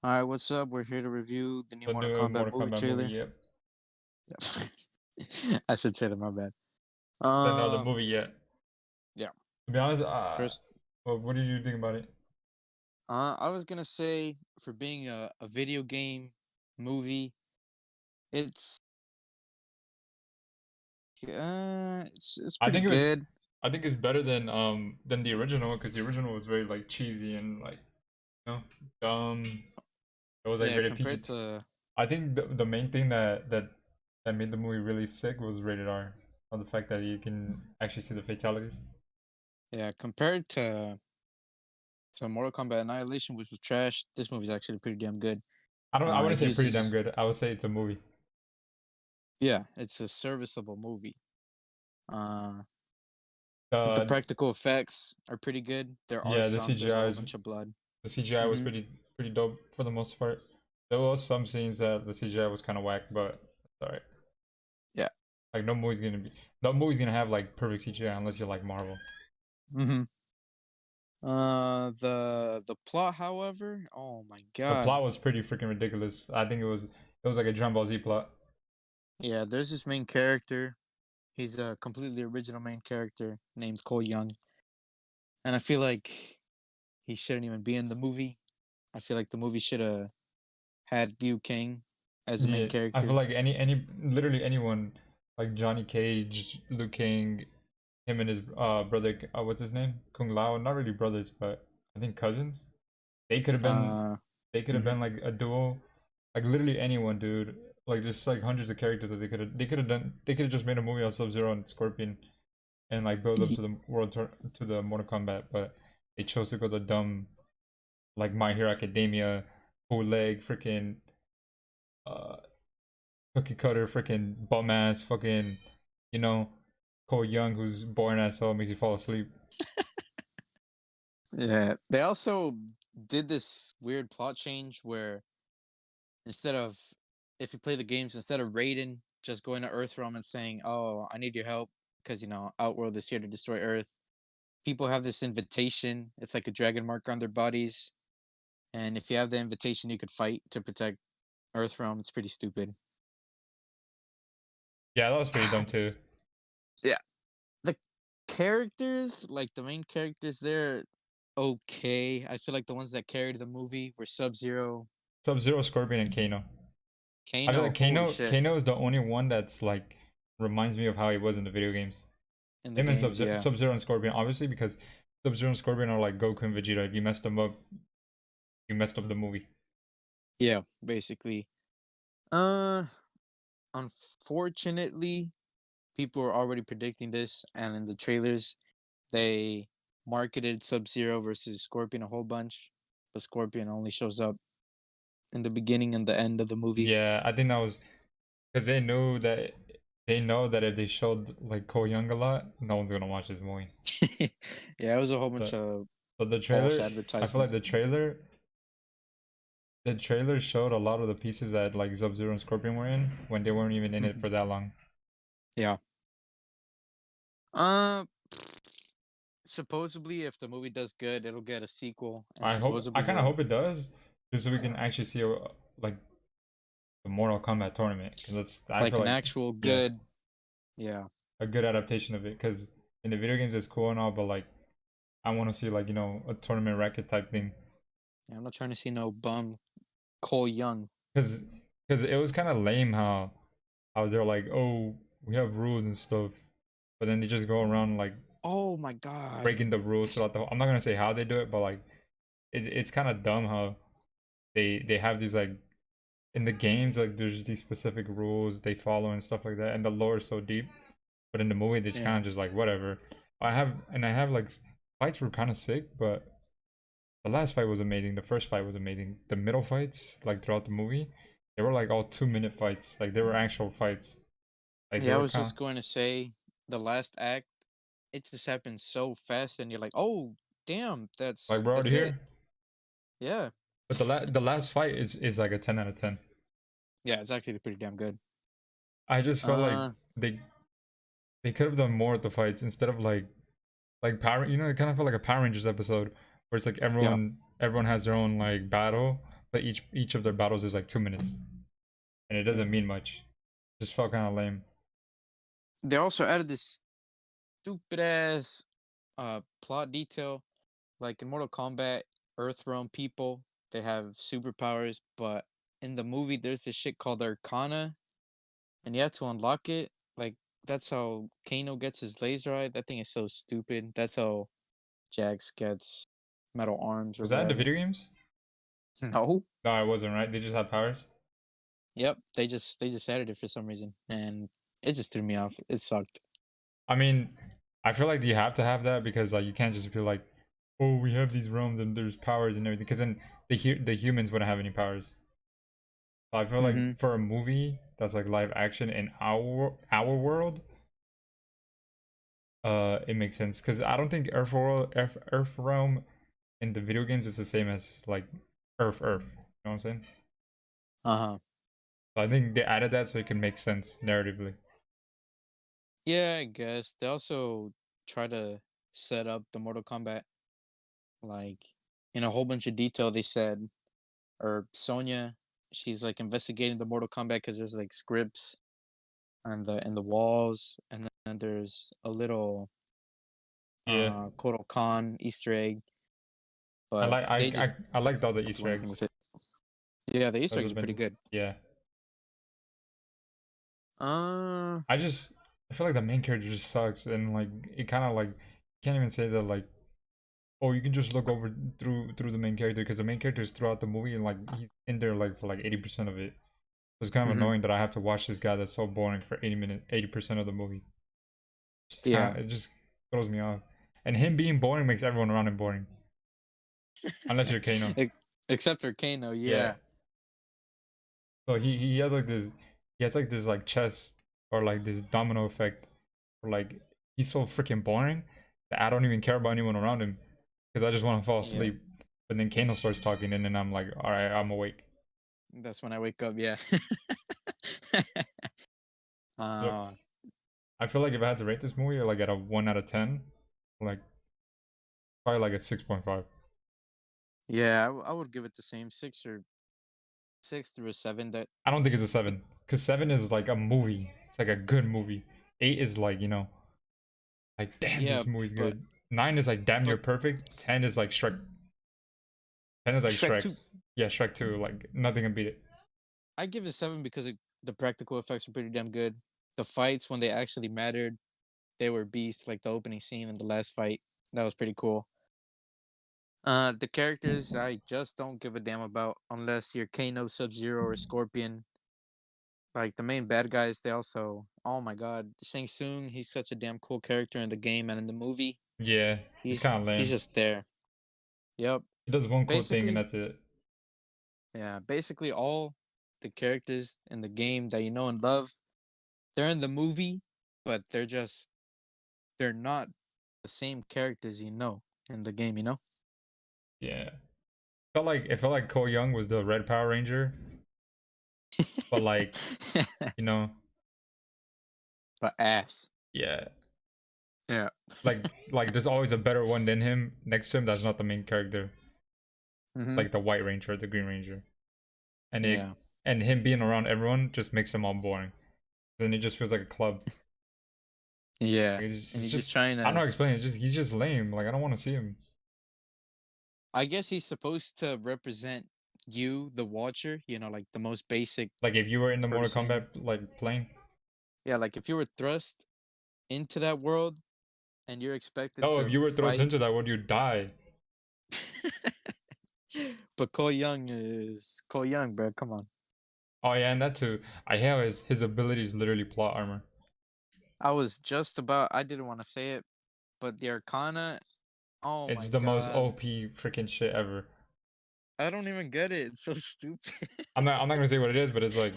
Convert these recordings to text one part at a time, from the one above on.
Alright, what's up? We're here to review the new The Mortal new Kombat Mortal movie Kombat movie, trailer. yep. Yep. I said trailer, my bad. No, the movie yet. Yeah. To be honest, First, what do you think about it? I was gonna say for being a video game movie, it's it's I pretty think it's good. I think it's better than the original because the original was very like cheesy and like dumb. It was like Yeah, rated compared PG. to I think the main thing that made the movie really sick was rated R. On the fact that you can actually see the fatalities. yeah, compared to Mortal Kombat Annihilation, which was trash, this movie's actually pretty damn good. I wouldn't It say pretty damn uses good. I would say it's a movie. yeah, it's a serviceable movie. Uh The The practical effects are pretty good. There are yeah, some. There's a whole bunch of blood. the CGI was Mhm. pretty dope for the most part. There was some scenes that the CGI was kind of whack, but it's alright. Yeah. Like no movie's gonna have like perfect CGI unless you like Marvel. Mhm. The plot, however, oh my The god. plot was pretty freaking ridiculous. I think it was like a Dragon Ball Z plot. Yeah, there's this main character. He's a completely original main character named Cole Young, and I feel like he shouldn't even be in the movie. I feel like the movie should have had Liu Kang as the main Yeah, I feel character. like any literally anyone like Johnny Cage, Liu Kang, him and his brother, what's his name, Kung Lao. Not really brothers, but I think cousins. They could have been Uh, they could have mhm. been like a duo. Like literally anyone, dude. Like just like hundreds of characters that they could have just made a movie on Sub Zero and Scorpion and like build up Ye- to the to the Mortal Kombat, but they chose to go the dumb like My Hero Academia bootleg freaking uh cookie cutter freaking bum ass fucking you know Cole Young who's boring as hell makes you fall asleep. Yeah, they also did this weird plot change where instead of if you play the games, instead of Raiden just going to Earthrealm and saying, "Oh, I need your help," because Outworld is here to destroy Earth. People have this invitation. It's like a dragon mark on their bodies, and if you have the invitation, you could fight to protect Earthrealm. It's pretty stupid. Yeah, that was pretty dumb too. Yeah, the characters, like the main characters, they're okay. I feel like the ones that carried the movie were Sub Zero, Sub Zero, Scorpion, and Kano. I feel Kano. like Holy shit! Kano is the only one that's like reminds me of how he was in the video games. In the Him and games, yeah, Sub Zero and Scorpion, obviously because Sub Zero and Scorpion are like Goku and Vegeta. If you messed them up, you messed up the movie. yeah, basically. Uh, Unfortunately, people were already predicting this, and in the trailers, they marketed Sub Zero versus Scorpion a whole bunch, but Scorpion only shows up in the beginning and the end of the movie. Yeah, I think that was because they know that if they showed like Cole Young a lot, no one's gonna watch this movie. Yeah, it was a whole bunch But of so false I feel like advertisements. the trailer showed a lot of the pieces that like Sub Zero and Scorpion were in when they weren't even in it Mhm. for that long. Yeah. Uh, Supposedly, if the movie does good, it'll get a sequel, and I supposedly kind of they'll hope it does, just so we can actually see like the Mortal Kombat tournament because I like feel an like actual yeah, good. Yeah, a good adaptation of it because in the video games it's cool and all, but like I want to see like a tournament racket type thing yeah. I'm not trying to see no bum Cole Young. because it was kind of lame how they're like, oh, we have rules and stuff, but then they just go around like Oh my god. breaking the rules throughout the whole. I'm not gonna say how they do it, but like it's kind of dumb how they have these like in the games like there's these specific rules they follow and stuff like that, and the lore is so deep. But in the movie, they just kind Yeah. of just like whatever. I have like fights were kind of sick, but the last fight was amazing. The first fight was amazing. The middle fights, like throughout the movie, they were like all 2 minute fights. Like they were actual fights. Like they Yeah, I were was kind just going to say the last act, it just happened so fast and you're like, "Oh, damn, like we're already that's it." here. Yeah. But the last fight is like a 10 out of 10. Yeah, it's actually pretty damn good. I just felt like Uh, they they could have done more with the fights instead of like power. It kind of felt like a Power Rangers episode where it's like yeah. everyone has their own like battle, but each of their battles is like 2 minutes, and it doesn't mean much. Just felt kind of lame. They also added this stupid ass plot detail. Like in Mortal Kombat, Earthrealm people, they have superpowers, but in the movie there's this shit called Arcana, and you have to unlock it. Like that's how Kano gets his laser eye. That thing is so stupid. That's how Jax gets metal arms or Was that in the whatever. video games? No. No, it wasn't. Right? They just had powers. Yep. They just added it for some reason, and it just threw me off. It sucked. I mean, I feel like you have to have that because like you can't just be like, oh, we have these realms and there's powers and everything. Because then the humans wouldn't have any powers. So I feel Mm-hmm. like for a movie that's like live action in our world, it makes sense. Because I don't think Earth realm in the video games is the same as like Earth. You know what I'm saying? Uh-huh. So I think they added that so it can make sense narratively. Yeah, I guess. They also try to set up the Mortal Kombat like in a whole bunch of detail. They said, or Sonya, she's like investigating the Mortal Kombat because there's like scripts on the walls, and then there's a little Yeah, Kotal Khan Easter egg, I but like they just I liked all the don't do Easter anything with eggs. it. Yeah, the That Easter eggs was are pretty been good. yeah. Uh, I just I feel like the main character just sucks and like it kind of like can't even say that like oh you can just look over through the main character because the main character is throughout the movie and like he's in there like for like 80% of it. So it's kind of mhm. annoying that I have to watch this guy that's so boring for 80% of the movie. Yeah. It just throws me off. And him being boring makes everyone around him boring. Unless you're Kano. Ex- Except for Kano, Yeah. yeah. So he has like this he has like this like chess or like this domino effect. Or like he's so freaking boring that I don't even care about anyone around him because I just want to fall Yeah. asleep. But then Kano starts talking and then I'm like, all right, I'm awake. That's when I wake up, yeah. So uh I feel like if I had to rate this movie like at a 1 out of 10, like probably like a 6.5. yeah, I would give it the same 6 through a 7 that I don't think it's a 7 because 7 is like a movie. It's like a good movie. 8 is like like damn yeah, this movie's but good. 9 is like damn near but perfect. 10 is like Shrek. 10 is like Shrek Shrek. 2, Yeah, Shrek 2. Like nothing can beat it. I give it 7 because the practical effects are pretty damn good. The fights when they actually mattered, they were beasts, like the opening scene in the last fight. That was pretty cool. The characters I just don't give a damn about unless you're Kano, Sub-Zero, or Scorpion. Like the main bad guys, they also oh my god, Shang Tsung, he's such a damn cool character in the game and in the movie. Yeah, he's kind of He's lame. just there. Yep. He does one cool thing and Basically, that's it. yeah, basically all the characters in the game that you know and love, they're in the movie, but they're not the same characters you know in the game, you know? Yeah, it felt like Cole Young was the Red Power Ranger, but like you know, But ass. yeah, Yeah. like there's always a better one than him next to him. That's not the main character, Mhm. like the White Ranger, the Green Ranger, and Yeah. him being around everyone just makes him all boring. Then it just feels like a club. Yeah. Like, And it's he's just just trying I don't know to how to explain it. He's just lame. Like I don't want to see him. I guess he's supposed to represent you, the watcher, like the most basic Like if you were in the Mortal person. Kombat like plane. Yeah, like if you were thrust into that world and you're expected No, if to you were thrust fight. into that, would you die? But Cole Young, bro. Come on. Oh yeah, and that too. I have his ability is literally plot armor. I didn't want to say it, but the Arcana, oh It's my the most god. OP freaking shit ever. I don't even get it. It's so stupid. I'm not gonna say what it is, but it's like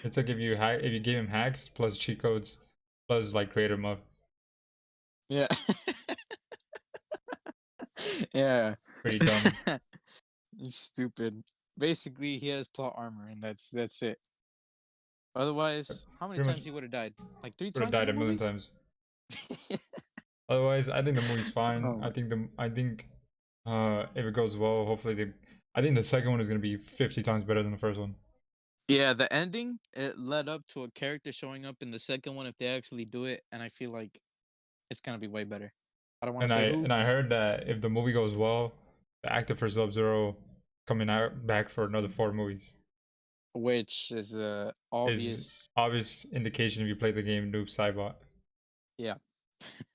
if you give him hacks plus cheat codes plus like creative mode. Yeah. Yeah. Pretty dumb. It's stupid. Basically, he has plot armor, and that's it. Otherwise, how many Pretty much times he would have died? Like three would have times in died the a million movie? times. Otherwise, I think the movie's fine. Oh my. I think if it goes well, hopefully I think the second one is gonna be 50 times better than the first one. Yeah, the ending, it led up to a character showing up in the second one if they actually do it, and I feel like it's gonna be way better. I don't wanna And say I who, and I heard that if the movie goes well, the actor for Sub Zero coming out back for another 4 movies which is a is obvious. obvious indication if you play the game Noob Saibot. Yeah.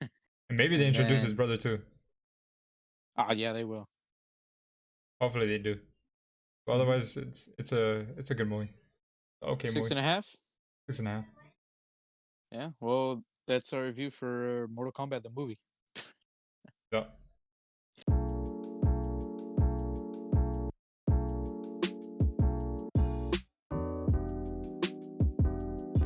And maybe they And introduce his then brother too. yeah, they will. Hopefully they do. But Mhm. otherwise, it's a good movie. Okay, Six movie. and a half. 6.5. Yeah, well, that's our review for Mortal Kombat the movie. Yeah.